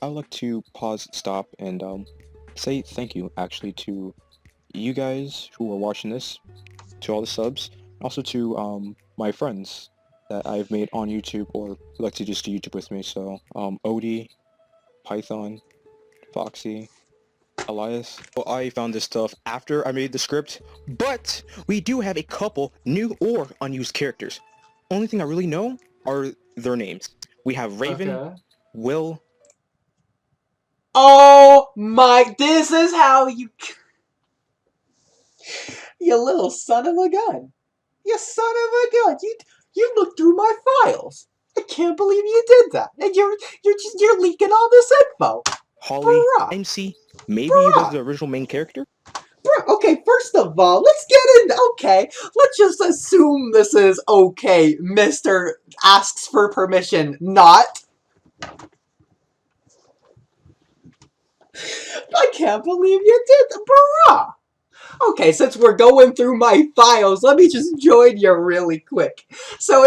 I'd like to pause, stop, and say thank you actually to you guys who are watching this, to all the subs, also to my friends that I've made on YouTube or who like to just do YouTube with me. So Odie, Python, Foxy, Elias. Well, I found this stuff after I made the script, but we do have a couple new or unused characters. Only thing I really know are their names. We have Raven, Okay. Will. Oh my, this is how you... You little son of a gun. You son of a gun. You looked through my files. I can't believe you did that. And you're leaking all this info. Holly, Bruh. MC, maybe he was Bruh. the original main character? Bruh. Okay, first of all, let's get in. Okay, let's just assume this is okay. Mr. asks for permission, not. I can't believe you did that. Bruh. Okay, since we're going through my files, let me just join you really quick. So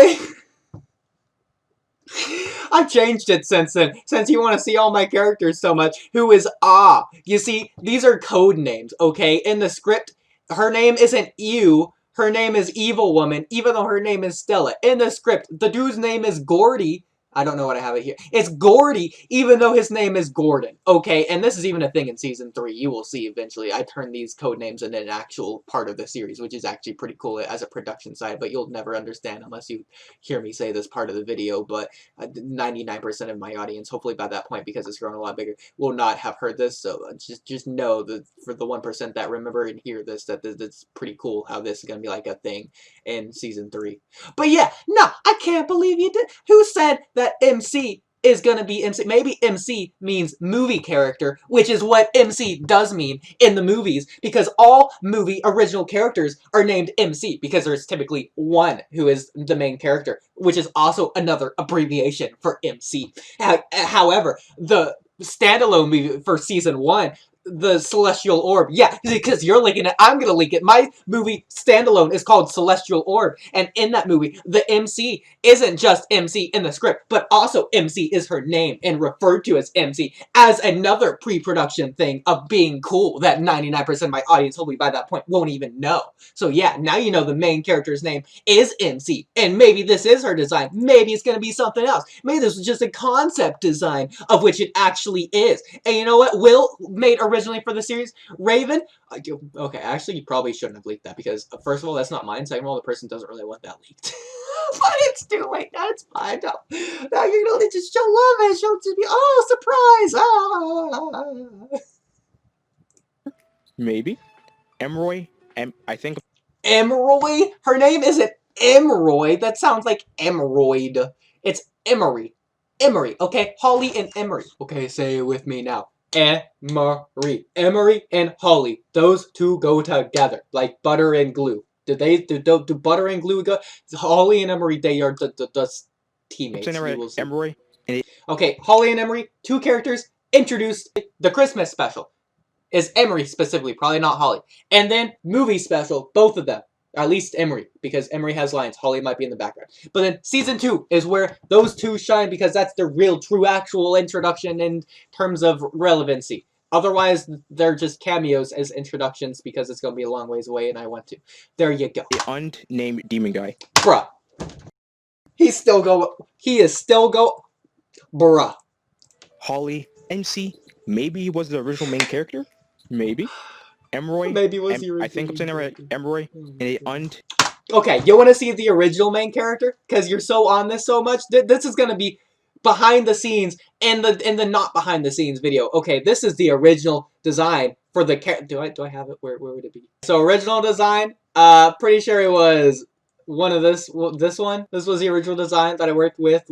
I've changed it since then, since you want to see all my characters so much. Who is Ah? You see, these are code names, okay? In the script, her name isn't Ew, her name is Evil Woman, even though her name is Stella. In the script, the dude's name is Gordy. I don't know what I have it here. It's Gordy, even though his name is Gordon, okay? And this is even a thing in Season 3. You will see eventually. I turn these code names into an actual part of the series, which is actually pretty cool as a production side, but you'll never understand unless you hear me say this part of the video. But 99% of my audience, hopefully by that point, because it's grown a lot bigger, will not have heard this. So just know that for the 1% that remember and hear this, that's pretty cool how this is going to be like a thing in Season 3. But yeah, no, I can't believe you did. Who said that MC is going to be MC? Maybe MC means movie character, which is what MC does mean in the movies, because all movie original characters are named MC, because there's typically one who is the main character, which is also another abbreviation for MC. However, the standalone movie for Season 1, the Celestial Orb. Yeah, because you're linking it, I'm gonna link it. My movie standalone is called Celestial Orb, and in that movie, the MC isn't just MC in the script, but also MC is her name and referred to as MC as another pre-production thing of being cool that 99% of my audience, hopefully by that point, won't even know. So yeah, now you know the main character's name is MC, and maybe this is her design. Maybe it's gonna be something else. Maybe this was just a concept design of which it actually is. And you know what? Will made originally for the series, Raven. Okay, actually, you probably shouldn't have leaked that because first of all, that's not mine. Second of all, the person doesn't really want that leaked. But it's too late. That's fine. No, you're gonna just she'll love it. She'll just be surprise. Maybe. Emroy, I think. Emeroy? Her name isn't Emeroy. That sounds like Emeroid. It's Emery. Emery, okay? Holly and Emery. Okay, say it with me now. Emery. Emery and Holly. Those two go together like butter and glue. Do butter and glue go? Holly and Emery, they are the teammates. Emroy. Okay, Holly and Emery, two characters introduced the Christmas special. Is Emery specifically, probably not Holly. And then movie special, both of them. At least Emery, because Emery has lines. Holly might be in the background. But then Season 2 is where those two shine because that's the real, true, actual introduction in terms of relevancy. Otherwise, they're just cameos as introductions because it's going to be a long ways away and I want to. There you go. The unnamed demon guy. Bruh. He is still go. Bruh. Holly, MC, maybe he was the original main character? Maybe. Emroy, Maybe was the original. I think I'm saying it right. Emroy, and Okay, you want to see the original main character? Because you're so on this so much. This is going to be behind the scenes and the not behind the scenes video. Okay, this is the original design for the character. Do I have it? Where would it be? So original design. Pretty sure it was one of this one. This was the original design that I worked with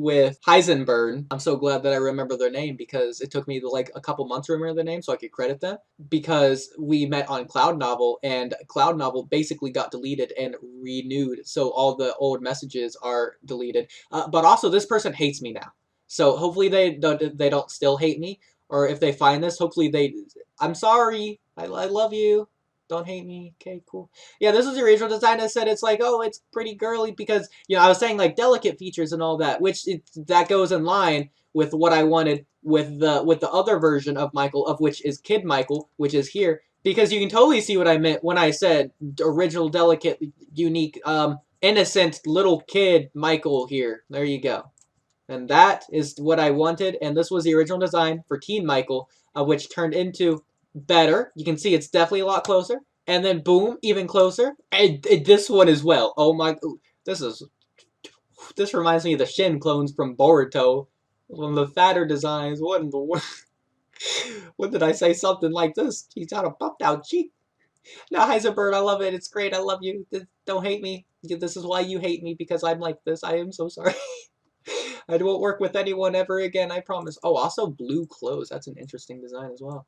Heisenberg. I'm so glad that I remember their name because it took me like a couple months to remember the name so I could credit them, because we met on Cloud Novel and Cloud Novel basically got deleted and renewed, so all the old messages are deleted. But also this person hates me now, so hopefully they don't still hate me, or if they find this, hopefully I'm sorry, I love you. Don't hate me. Okay, cool. Yeah, this was the original design. I said it's like, oh, it's pretty girly because, you know, I was saying like delicate features and all that, which that goes in line with what I wanted with the other version of Michael, of which is Kid Michael, which is here, because you can totally see what I meant when I said original, delicate, unique, innocent little kid Michael here. There you go. And that is what I wanted, and this was the original design for Teen Michael, which turned into better. You can see it's definitely a lot closer. And then boom, even closer. And this one as well. Oh my, this reminds me of the Shin clones from Boruto. One of the fatter designs. What in the world? When did I say something like this? He's got a buffed out cheek. No, Heisenberg, I love it. It's great. I love you. Don't hate me. This is why you hate me, because I'm like this. I am so sorry. I won't work with anyone ever again, I promise. Oh, also blue clothes. That's an interesting design as well.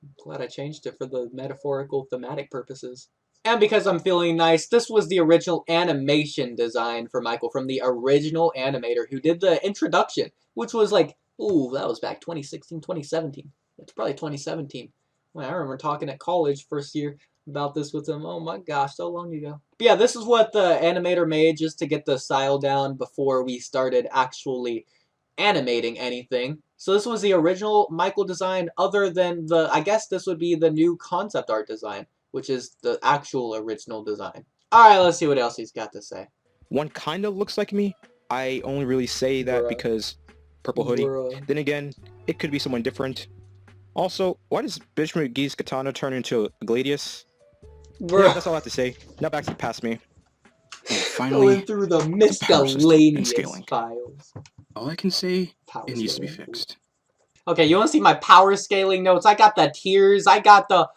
I'm glad I changed it for the metaphorical thematic purposes. And because I'm feeling nice, this was the original animation design for Michael from the original animator who did the introduction, which was like, ooh, that was back 2016, 2017. It's probably 2017. Well, I remember talking at college first year about this with him. Oh my gosh, so long ago. But yeah, this is what the animator made just to get the style down before we started actually animating anything. So this was the original Michael design, other than the, I guess this would be the new concept art design, which is the actual original design. Alright, let's see what else he's got to say. One kind of looks like me. I only really say that Bruh. because purple hoodie. Bruh. Then again, it could be someone different. Also, why does Bitch McGee's katana turn into a Gladius? Bruh. Yeah, that's all I have to say. Now back to past me. And finally, Going through the power system and miscellaneous scaling. files. All I can say, Power it needs to be scaling. fixed. Okay, you want to see my power scaling notes? I got the tiers, I got the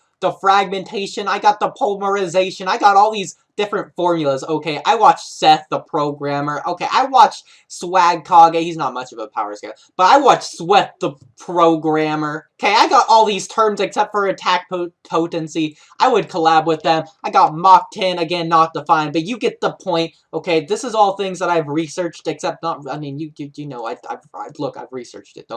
fragmentation, I got the polymerization, I got all these different formulas. Okay, I watched Seth the programmer. Okay, I watched Swag Kage. He's not much of a power scale, but I watched Sweat the programmer. Okay, I got all these terms except for attack potency. I would collab with them. I got Mach 10, again, not defined, but you get the point. Okay, this is all things that I've researched, except not, I mean, you know, look, I've researched it.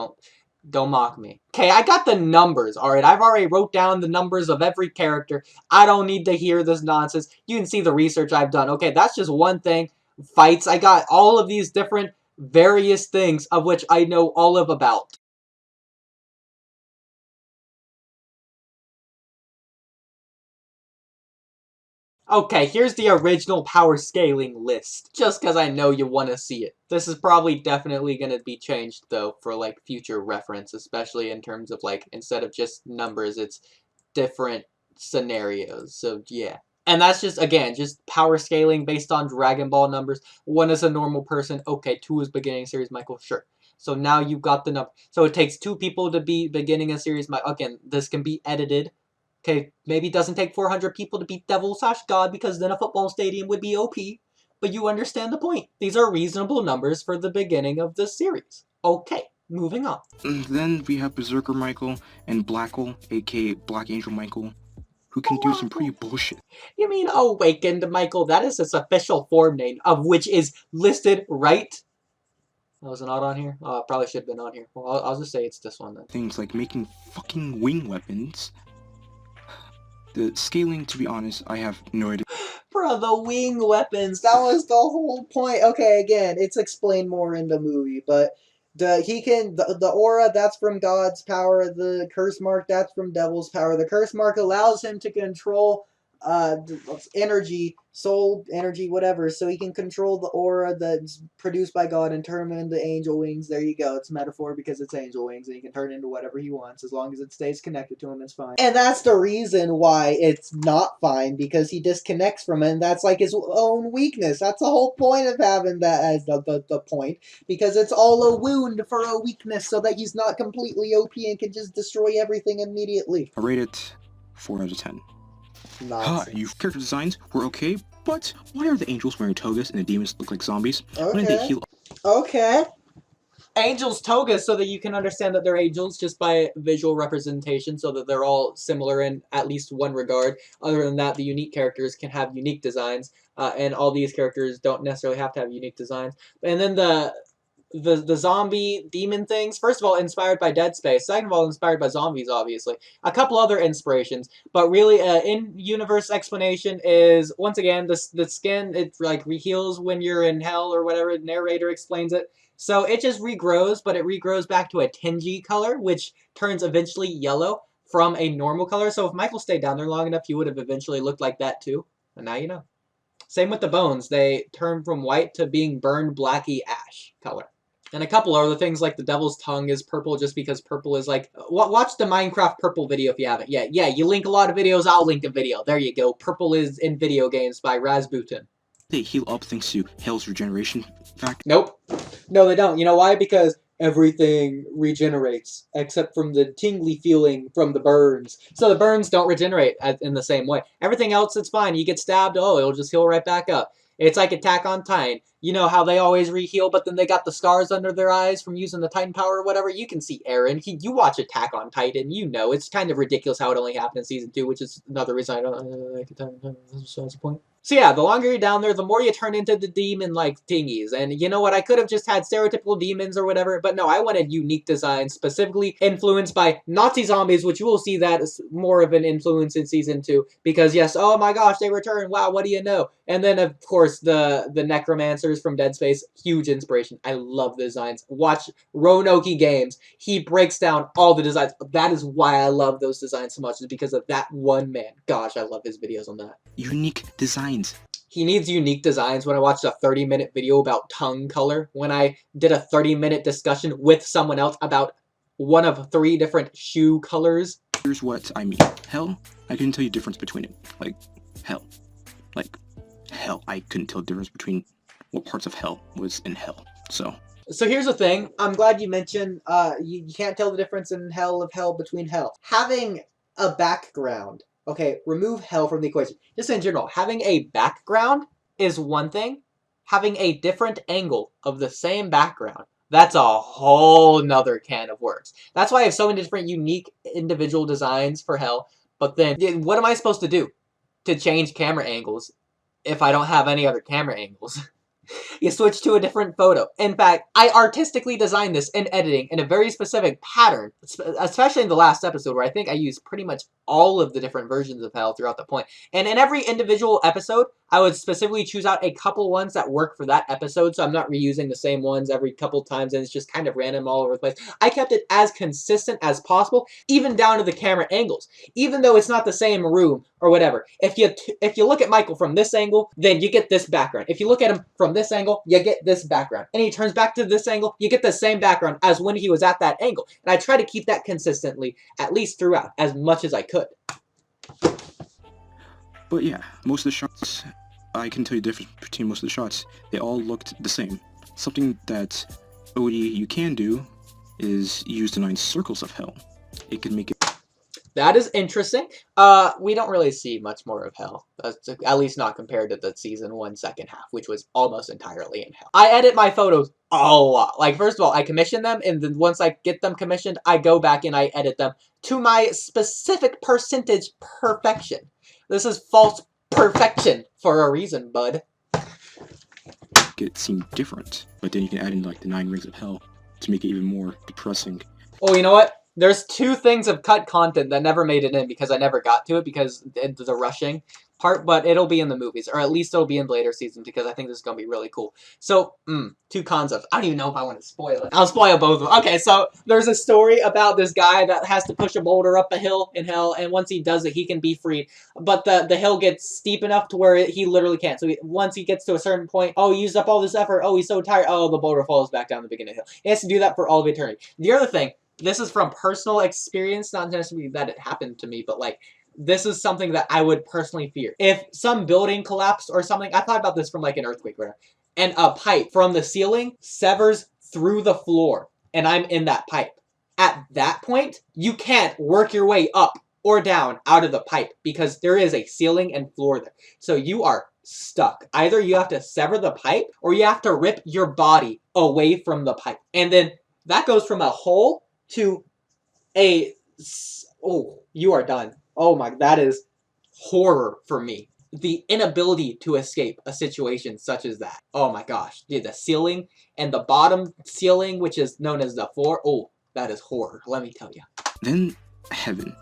Don't mock me. Okay, I got the numbers, alright? I've already wrote down the numbers of every character. I don't need to hear this nonsense. You can see the research I've done. Okay, that's just one thing. Fights, I got all of these different various things of which I know all of about. Okay, here's the original power scaling list, just because I know you want to see it. This is probably definitely going to be changed, though, for, like, future reference, especially in terms of, like, instead of just numbers, it's different scenarios, so yeah. And that's just, again, just power scaling based on Dragon Ball numbers. 1 is a normal person, okay, 2 is beginning series Michael, sure. So now you've got the number. So it takes 2 people to be beginning a series Michael. Again, this can be edited. Okay, maybe it doesn't take 400 people to beat Devil/God, because then a football stadium would be OP. But you understand the point. These are reasonable numbers for the beginning of this series. Okay, moving on. And then we have Berserker Michael and Blackle, aka Black Angel Michael, who can do some pretty bullshit. You mean Awakened Michael? That is its official form name, of which is listed right. Oh, was it not on here? Oh, it probably should have been on here. Well, I'll just say it's this one then. Things like making fucking wing weapons. The scaling, to be honest, I have no idea. Bro, the wing weapons. That was the whole point. Okay, again, it's explained more in the movie, but the aura, that's from God's power. The curse mark, that's from Devil's power. The curse mark allows him to control energy, soul energy, whatever, so he can control the aura that's produced by God and turn him into angel wings. There you go. It's a metaphor because it's angel wings, and he can turn into whatever he wants. As long as it stays connected to him, it's fine. And that's the reason why it's not fine, because he disconnects from it, and that's like his own weakness. That's the whole point of having that as the point, because it's all a wound for a weakness, so that he's not completely OP and can just destroy everything immediately. I rate it 4 out of 10. Nonsense. Your character designs were okay, but why are the angels wearing togas and the demons look like zombies? Why Okay. didn't they heal? Okay. Angels' togas, so that you can understand that they're angels just by visual representation, so that they're all similar in at least one regard. Other than that, the unique characters can have unique designs, and all these characters don't necessarily have to have unique designs. And then the zombie demon things, first of all, inspired by Dead Space. Second of all, inspired by zombies, obviously. A couple other inspirations, but really, in-universe explanation is, once again, the skin, it like heals when you're in hell or whatever. The narrator explains it. So it just regrows, but it regrows back to a tingy color, which turns eventually yellow from a normal color. So if Michael stayed down there long enough, he would have eventually looked like that too. And now you know. Same with the bones. They turn from white to being burned blacky ash color. And a couple other things like the devil's tongue is purple just because purple is like... Watch the Minecraft purple video if you haven't. Yeah, you link a lot of videos, I'll link a video. There you go. Purple is in video games by Rasputin. They heal up thanks to Hell's regeneration fact. Nope. No, they don't. You know why? Because everything regenerates, except from the tingly feeling from the burns. So the burns don't regenerate in the same way. Everything else, it's fine. You get stabbed, oh, it'll just heal right back up. It's like Attack on Titan. You know how they always re-heal, but then they got the scars under their eyes from using the Titan power or whatever? You can see Eren. You watch Attack on Titan, you know. It's kind of ridiculous how it only happened in Season 2, which is another reason I don't like Attack on Titan. That's the point. So yeah, the longer you're down there, the more you turn into the demon-like thingies. And you know what? I could have just had stereotypical demons or whatever, but no, I wanted unique designs, specifically influenced by Nazi zombies, which you will see that as more of an influence in Season 2. Because yes, oh my gosh, they return. Wow, what do you know? And then, of course, the necromancers from Dead Space, huge inspiration. I love the designs. Watch Roanoke Games. He breaks down all the designs. That is why I love those designs so much, is because of that one man. Gosh, I love his videos on that. Unique designs. He needs unique designs. When I watched a 30-minute video about tongue color, when I did a 30-minute discussion with someone else about one of 3 different shoe colors. Here's what I mean. Hell, I couldn't tell you the difference between it. Like, hell. Like, hell. I couldn't tell the difference between what parts of hell was in hell. So here's the thing. I'm glad you mentioned you can't tell the difference in hell between hell. Having a background. Okay, remove hell from the equation. Just in general, having a background is one thing. Having a different angle of the same background, that's a whole nother can of worms. That's why I have so many different unique individual designs for hell. But then, what am I supposed to do to change camera angles if I don't have any other camera angles? You switch to a different photo. In fact, I artistically designed this in editing in a very specific pattern, especially in the last episode where I think I used pretty much all of the different versions of hell throughout the point. And in every individual episode, I would specifically choose out a couple ones that work for that episode, so I'm not reusing the same ones every couple times and it's just kind of random all over the place. I kept it as consistent as possible, even down to the camera angles. Even though it's not the same room or whatever. If you look at Michael from this angle, then you get this background. If you look at him from this angle, you get this background. And he turns back to this angle, you get the same background as when he was at that angle. And I try to keep that consistently, at least throughout, as much as I could. but yeah, most of the shots, I can tell you the difference between most of the shots. They all looked the same. Something that Odie you can do is use the 9 circles of hell. It can make it... That is interesting. We don't really see much more of hell. At least not compared to the Season 1 second half, which was almost entirely in hell. I edit my photos a lot. Like, first of all, I commission them, and then once I get them commissioned, I go back and I edit them to my specific percentage perfection. This is false perfection for a reason, bud. It seem different, but then you can add in like the 9 rings of hell to make it even more depressing. Oh, you know what? There's 2 things of cut content that never made it in because I never got to it because the rushing part, but it'll be in the movies, or at least it'll be in later seasons because I think this is going to be really cool. So, 2 concepts. I don't even know if I want to spoil it. I'll spoil both of them. Okay, so there's a story about this guy that has to push a boulder up a hill in hell, and once he does it, he can be freed. But the hill gets steep enough to where he literally can't. So once he gets to a certain point, oh, he used up all this effort. Oh, he's so tired. Oh, the boulder falls back down the beginning of the hill. He has to do that for all of eternity. The other thing, this is from personal experience, not necessarily that it happened to me, but like, this is something that I would personally fear. If some building collapsed or something, I thought about this from like an earthquake, whatever, and a pipe from the ceiling severs through the floor, and I'm in that pipe. At that point, you can't work your way up or down out of the pipe because there is a ceiling and floor there. So you are stuck. Either you have to sever the pipe or you have to rip your body away from the pipe. And then that goes from a hole to a... Oh, you are done. Oh my, that is horror for me. The inability to escape a situation such as that. Oh my gosh. Dude, the ceiling and the bottom ceiling, which is known as the floor. Oh, that is horror. Let me tell you. Then heaven.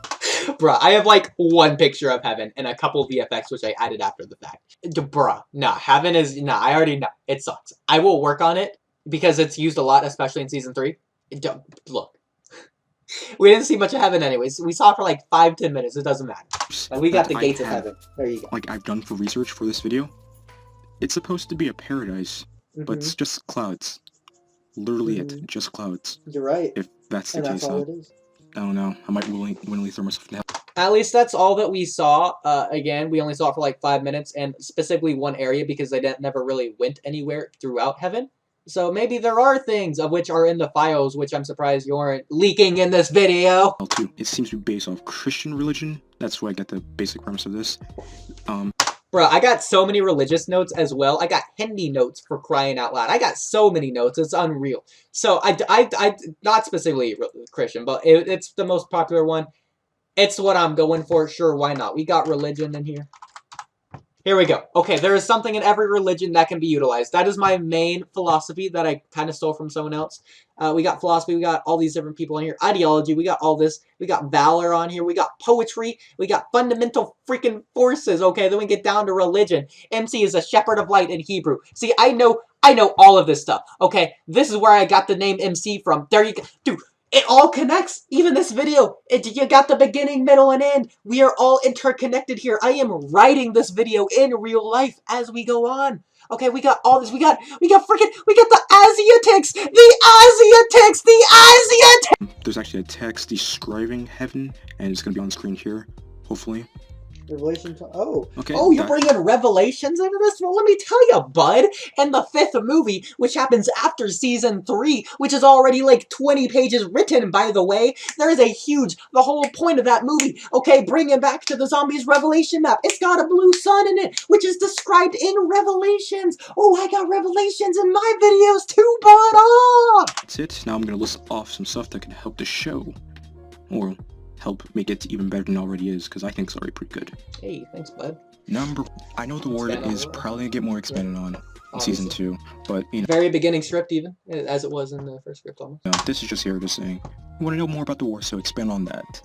Bruh, I have like 1 picture of heaven and a couple of VFX, which I added after the fact. Bruh, nah, heaven is... Nah, I already know. It sucks. I will work on it. because it's used a lot, especially in season 3. Look. We didn't see much of heaven anyways. We saw it for like 5-10 minutes. It doesn't matter. Like, we got the gates of heaven. There you go. Like I've done for research for this video. It's supposed to be a paradise, but it's just clouds. Literally it, just clouds. You're right. If that's the And case, that's all it is. I don't know. I might willingly throw myself in hell. At least that's all that we saw. Again, we only saw it for like 5 minutes, and specifically one area because they never really went anywhere throughout heaven. So maybe there are things of which are in the files, which I'm surprised you aren't leaking in this video. Too. It seems to be based off Christian religion. That's where I get the basic premise of this. Bro, I got so many religious notes as well. I got Hindi notes for crying out loud. I got so many notes. It's unreal. So I not specifically Christian, but it's the most popular one. It's what I'm going for. Sure, why not? We got religion in here. Here we go. Okay, there is something in every religion that can be utilized. That is my main philosophy that I kind of stole from someone else. We got philosophy. We got all these different people in here. Ideology. We got all this. We got valor on here. We got poetry. We got fundamental freaking forces. Okay, then we get down to religion. MC is a shepherd of light in Hebrew. See, I know all of this stuff. Okay, this is where I got the name MC from. There you go. Dude. It all connects. Even this video. You got the beginning, middle, and end. We are all interconnected here. I am writing this video in real life as we go on. Okay, we got all this. We got the Asiatics. There's actually a text describing heaven, and it's gonna be on screen here, hopefully. Revelation. Oh, okay. Oh, you're bringing Revelations into this? Well, let me tell you, bud. And the 5th movie, which happens after season 3, which is already like 20 pages written, by the way. There is the whole point of that movie. Okay, bring it back to the zombies Revelation map. It's got a blue sun in it, which is described in Revelations. Oh, I got Revelations in my videos too, bud. Oh! That's it. Now I'm gonna list off some stuff that can help the show, or help make it even better than it already is, because I think it's already pretty good. Hey, thanks, bud. I know the word is probably gonna get more expanded on in season 2, but you know. Very beginning script, even as it was in the first script, almost. No, this is just here to say, you want to know more about the war, so expand on that.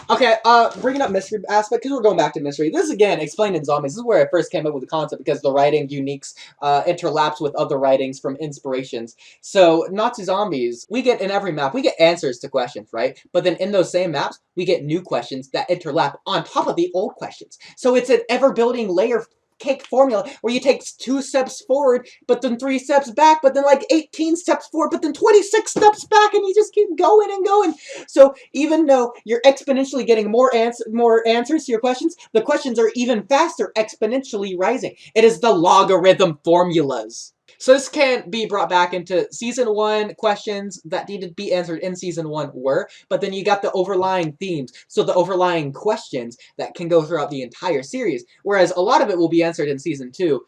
Okay, bringing up mystery aspect, because we're going back to mystery. This is, again, explaining zombies. This is where I first came up with the concept, because the writing uniques interlaps with other writings from inspirations. So, Nazi zombies, we get in every map, we get answers to questions, right? But then in those same maps, we get new questions that interlap on top of the old questions. So it's an ever-building layer cake formula where you take 2 steps forward, but then 3 steps back, but then like 18 steps forward, but then 26 steps back, and you just keep going and going. So even though you're exponentially getting more answers to your questions, the questions are even faster, exponentially rising. It is the logarithm formulas. So this can be brought back into Season 1 questions that needed to be answered in Season 1 were, but then you got the overlying themes, so the overlying questions that can go throughout the entire series, whereas a lot of it will be answered in Season 2,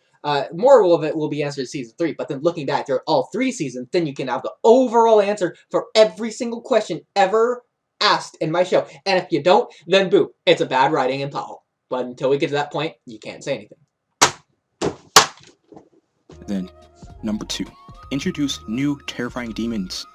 more of it will be answered in Season 3, but then looking back through all 3 seasons, then you can have the overall answer for every single question ever asked in my show. And if you don't, then boo, it's a bad writing and pothole. But until we get to that point, you can't say anything. Then, number 2, introduce new terrifying demons.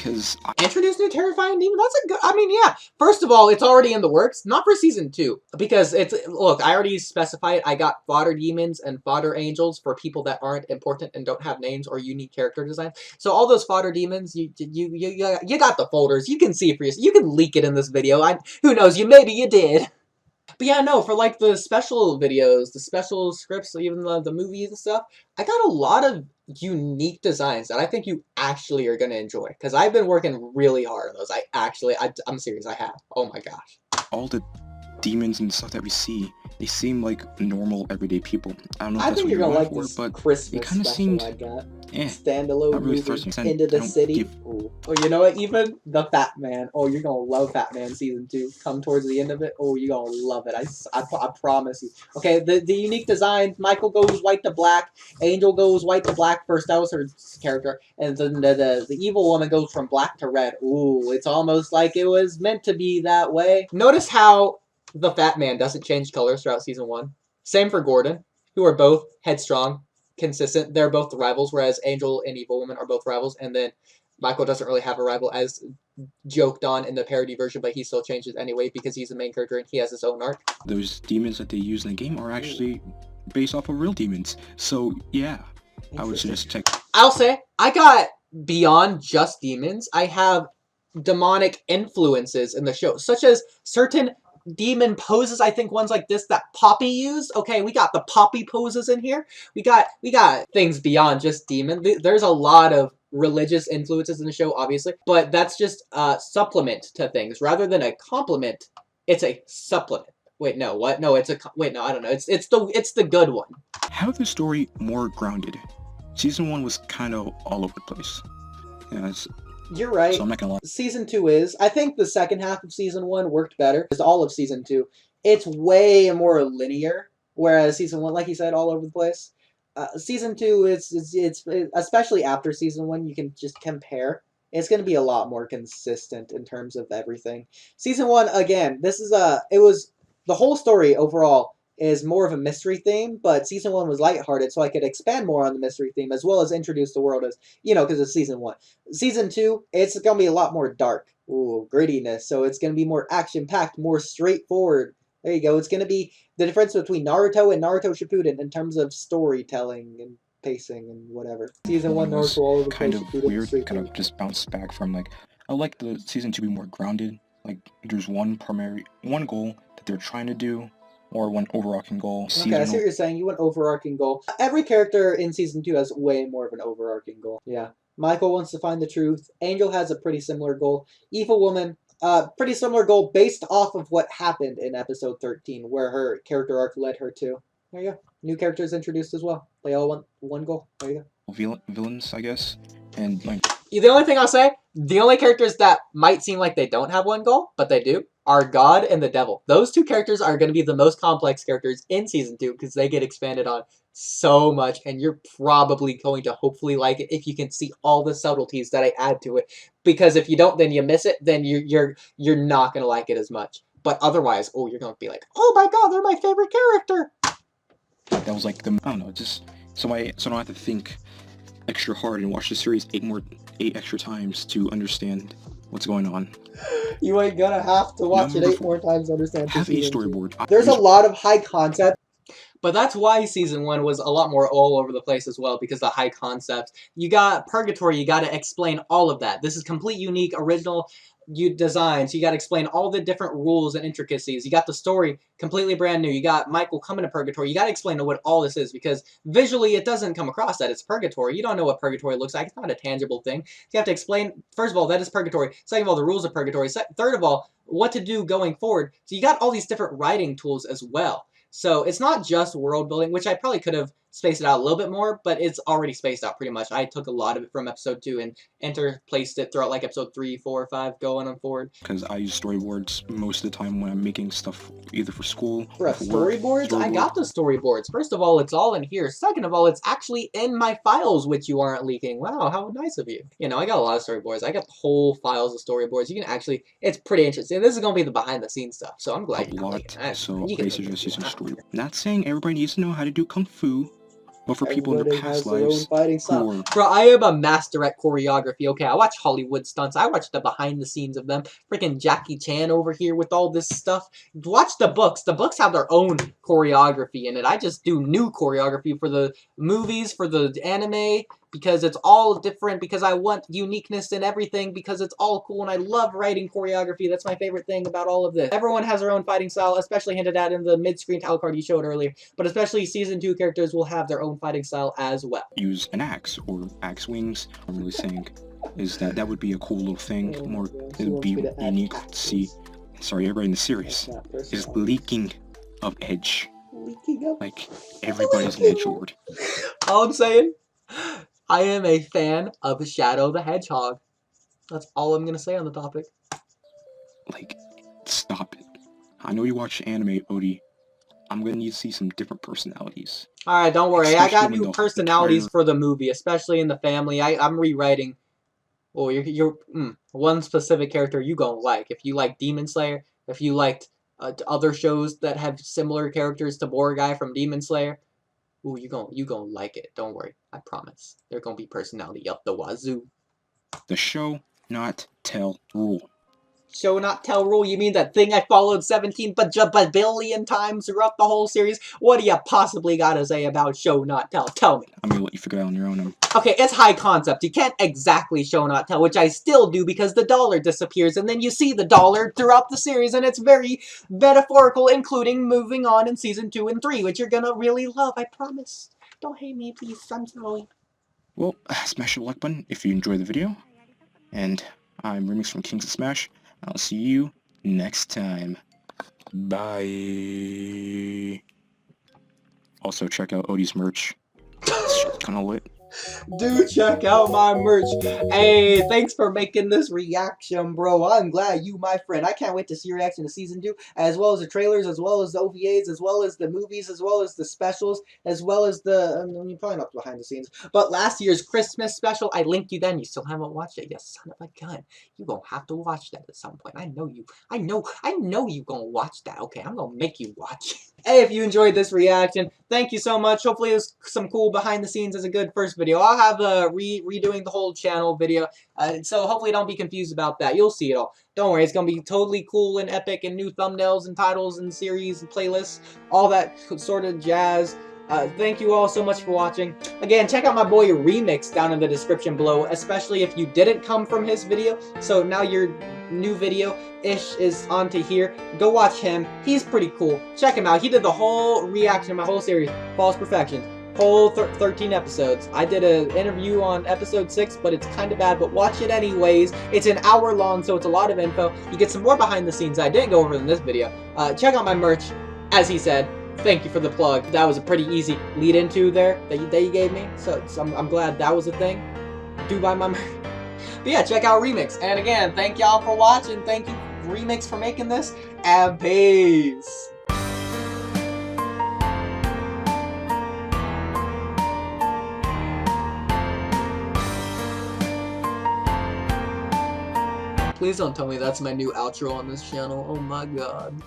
Introduce new terrifying demons? That's a good, I mean, yeah. First of all, it's already in the works. Not for season 2. Because it's, look, I already specified I got fodder demons and fodder angels for people that aren't important and don't have names or unique character designs. So all those fodder demons, you got the folders. You can see it for yourself. You can leak it in this video. Who knows, maybe you did. But yeah, no, for like the special videos, the special scripts, even the movies and stuff, I got a lot of unique designs that I think you actually are going to enjoy. Because I've been working really hard on those. I'm serious, I have. Oh my gosh. All the demons and stuff that we see, they seem like normal, everyday people. I don't know if that's what you're gonna going like this for, but Christmas it kind of special seemed I got. Eh, Standalone not really movie thirsty. into the city. Oh, you know what? Even the Fat Man. Oh, you're gonna love Fat Man season 2. Come towards the end of it. Oh, you're gonna love it. I promise you. Okay, the unique designs. Michael goes white to black. Angel goes white to black. First, that was her character, and then the evil woman goes from black to red. Ooh, it's almost like it was meant to be that way. Notice how the Fat Man doesn't change colors throughout season 1. Same for Gordon, who are both headstrong, consistent. They're both the rivals, whereas Angel and Evil Woman are both rivals, and then Michael doesn't really have a rival as joked on in the parody version, but he still changes anyway because he's the main character and he has his own arc. Those demons that they use in the game are actually based off of real demons. So yeah, I would suggest check. I'll say, I got beyond just demons. I have demonic influences in the show, such as certain demon poses. I think ones like this that Poppy used. Okay, we got the Poppy poses in here. We got things beyond just demon. There's a lot of religious influences in the show, obviously, but that's just a supplement to things rather than a complement. It's a supplement. Wait, no, what? No, it's a wait. No, I don't know. It's the good one. Have the story more grounded. Season 1 was kind of all over the place. Yeah, You're right. so I'm not gonna lie. Season 2 is. I think the second half of Season 1 worked better. Just all of Season 2. It's way more linear, whereas Season 1, like you said, all over the place. Season 2, it's especially after Season 1, you can just compare. It's going to be a lot more consistent in terms of everything. Season 1, again, it was, the whole story overall is more of a mystery theme, but Season 1 was lighthearted, so I could expand more on the mystery theme, as well as introduce the world as, because it's Season 1. Season 2, it's going to be a lot more dark. Ooh, grittiness. So it's going to be more action-packed, more straightforward. There you go. It's going to be the difference between Naruto and Naruto Shippuden in terms of storytelling and pacing and whatever. Season 1 Naruto all over the kind place. of Shippuden, weird, kind straightforward. of just bounced back from like, I would like the Season 2 to be more grounded. Like there's one goal that they're trying to do, or one overarching goal. Okay, I see what you're saying. You want overarching goal. Every character in Season 2 has way more of an overarching goal. Yeah. Michael wants to find the truth. Angel has a pretty similar goal. Evil Woman, pretty similar goal based off of what happened in episode 13, where her character arc led her to. There you go. New characters introduced as well. They all want one goal. There you go. Villains, I guess, and like The only thing I'll say, the only characters that might seem like they don't have one goal, but they do, are God and the Devil. Those two characters are going to be the most complex characters in Season 2 because they get expanded on so much, and you're probably going to hopefully like it if you can see all the subtleties that I add to it. Because if you don't, then you miss it, then you're not going to like it as much. But otherwise, oh, you're going to be like, oh my god, they're my favorite character! that was like the, I don't know, just so I don't have to think extra hard and watch the series 8 extra times to understand what's going on. You ain't gonna have to watch Number it 8 4. more times to understand. Have a storyboard. There's a lot of high concept. But that's why Season 1 was a lot more all over the place as well, because the high concept. You got Purgatory, you gotta explain all of that. This is complete, unique, original designs. You gotta explain all the different rules and intricacies. You got the story completely brand new. You got Michael coming to Purgatory. You gotta explain what all this is, because visually it doesn't come across that it's Purgatory. You don't know what Purgatory looks like. It's not a tangible thing. You have to explain, first of all, that is Purgatory. Second of all, the rules of Purgatory. Third of all, what to do going forward. So you got all these different writing tools as well. So it's not just world building, which I probably could have spaced it out a little bit more, but it's already spaced out pretty much. I took a lot of it from episode 2 and interplaced it throughout like episode 3, 4, 5, going on forward. Because I use storyboards most of the time when I'm making stuff either for school For or for work. storyboards? I got the storyboards. First of all, it's all in here. Second of all, it's actually in my files, which you aren't leaking. Wow, how nice of you. You know, I got a lot of storyboards. I got whole files of storyboards. You can actually, it's pretty interesting. This is going to be the behind the scenes stuff, so I'm glad you're not leaking it. So basically just using story. Not saying everybody needs to know how to do Kung Fu, but for people in their past lives who are... Bro, I am a master at choreography. Okay, I watch Hollywood stunts. I watch the behind the scenes of them. Freaking Jackie Chan over here with all this stuff. Watch the books. The books have their own choreography in it. I just do new choreography for the movies, for the anime, because it's all different, because I want uniqueness in everything, because it's all cool, and I love writing choreography. That's my favorite thing about all of this. Everyone has their own fighting style, especially hinted at in the mid-screen title card you showed earlier, but especially Season 2 characters will have their own fighting style as well. Use an axe or axe wings. I'm really saying is that would be a cool little thing. It would be unique to see. Sorry, everybody in the series is leaking of edge. Like everybody's an edge lord. All I'm saying, I am a fan of Shadow the Hedgehog. That's all I'm gonna say on the topic. Like, stop it. I know you watch anime, Odie. I'm gonna need to see some different personalities. Alright, don't worry. I got Especially new when personalities for the movie, especially in the family. I'm rewriting. Oh, you're one specific character you gonna like. If you like Demon Slayer, if you liked other shows that have similar characters to Borgai from Demon Slayer, ooh, you gonna like it. Don't worry. I promise. They're gonna be personality up the wazoo. The show, not tell rule. Show not tell rule? You mean that thing I followed 17 billion times throughout the whole series? What do you possibly gotta say about show not tell? Tell me. I'm gonna let you figure it out on your own. Okay, it's high concept. You can't exactly show not tell, which I still do because the dollar disappears and then you see the dollar throughout the series and it's very metaphorical, including moving on in season 2 and 3, which you're gonna really love, I promise. Don't hate me, please. I'm sorry. Well, smash the like button if you enjoyed the video. And I'm Remix from Kings of Smash. I'll see you next time. Bye. Also, check out Odie's merch. It's kind of lit. Do check out my merch. Hey, thanks for making this reaction, bro. I'm glad you, my friend. I can't wait to see your reaction to season 2, as well as the trailers, as well as the OVAs, as well as the movies, as well as the specials, as well as the, you're probably not behind the scenes, but last year's Christmas special, I linked you then. You still haven't watched it. You son of a gun. You gonna have to watch that at some point. I know you gonna watch that. Okay, I'm gonna make you watch it. Hey, if you enjoyed this reaction, thank you so much. Hopefully there's some cool behind the scenes as a good first video. I'll have a redoing the whole channel video, so hopefully don't be confused about that. You'll see it all. Don't worry, it's going to be totally cool and epic and new thumbnails and titles and series and playlists, all that sort of jazz. Thank you all so much for watching. Again, check out my boy Remix down in the description below, especially if you didn't come from his video. So now your new video-ish is onto here. Go watch him. He's pretty cool. Check him out. He did the whole reaction to my whole series, False Perfections. Whole 13 episodes. I did an interview on episode 6, but it's kind of bad, but watch it anyways. It's an hour long, so it's a lot of info. You get some more behind the scenes I didn't go over in this video. Check out my merch, as he said. Thank you for the plug. That was a pretty easy lead into there that you gave me. So I'm glad that was a thing. Do buy my merch. But yeah, check out Remix. And again, thank y'all for watching. Thank you, Remix, for making this. And peace. Please don't tell me that's my new outro on this channel. Oh my god.